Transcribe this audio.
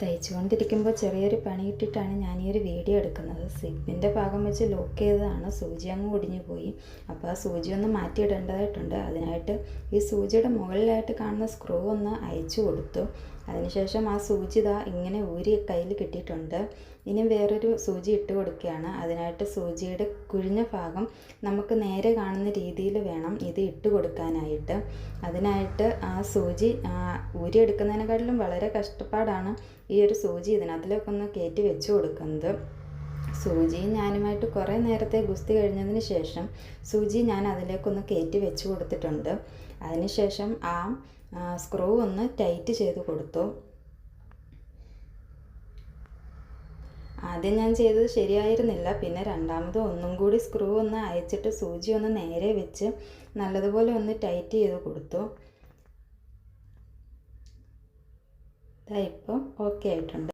തയ്ച്ചുകൊണ്ടിരിക്കുമ്പോൾ ചെറിയൊരു പണി കിട്ടിയിട്ടാണ് ഞാൻ ഈ ഒരു വീഡിയോ എടുക്കുന്നത്. സിപ്പിൻ്റെ ഭാഗം വെച്ച് ലോക്ക് ചെയ്തതാണ്, സൂചി അങ്ങ് ഒടിഞ്ഞു പോയി. അപ്പോൾ ആ സൂചി ഒന്ന് മാറ്റിയിടേണ്ടതായിട്ടുണ്ട്. അതിനായിട്ട് ഈ സൂചിയുടെ മുകളിലായിട്ട് കാണുന്ന സ്ക്രൂ ഒന്ന് അയച്ചു കൊടുത്തു. അതിനുശേഷം ആ സൂചി ഇങ്ങനെ ഊരി കയ്യിൽ കിട്ടിയിട്ടുണ്ട്. ഇനി വേറൊരു സൂചി ഇട്ട് കൊടുക്കുകയാണ്. അതിനായിട്ട് സൂചിയുടെ കുഴിഞ്ഞ ഭാഗം നമുക്ക് നേരെ കാണുന്ന രീതിയിൽ വേണം ഇത് ഇട്ട് കൊടുക്കാനായിട്ട്. അതിനായിട്ട് ആ സൂചി ഊരിയെടുക്കുന്നതിനെക്കാട്ടിലും വളരെ കഷ്ടപ്പാടാണ് ഈ ഒരു സൂചി ഇതിനകത്തിലേക്ക് ഒന്ന് കയറ്റി വെച്ച് കൊടുക്കുന്നത്. സൂചിയും ഞാനുമായിട്ട് കുറേ നേരത്തെ ഗുസ്തി കഴിഞ്ഞതിന് ശേഷം സൂചി ഞാൻ അതിലേക്കൊന്ന് കയറ്റി വെച്ച് കൊടുത്തിട്ടുണ്ട്. അതിനുശേഷം ആ സ്ക്രൂ ഒന്ന് ടൈറ്റ് ചെയ്ത് കൊടുത്തു. ആദ്യം ഞാൻ ചെയ്തത് ശരിയായിരുന്നില്ല. പിന്നെ രണ്ടാമത് ഒന്നും കൂടി സ്ക്രൂ ഒന്ന് അയച്ചിട്ട് സൂചി ഒന്ന് നേരെ വെച്ച് നല്ലതുപോലെ ഒന്ന് ടൈറ്റ് ചെയ്ത് കൊടുത്തു. ഇപ്പോൾ ഓക്കെ ആയിട്ടുണ്ട്.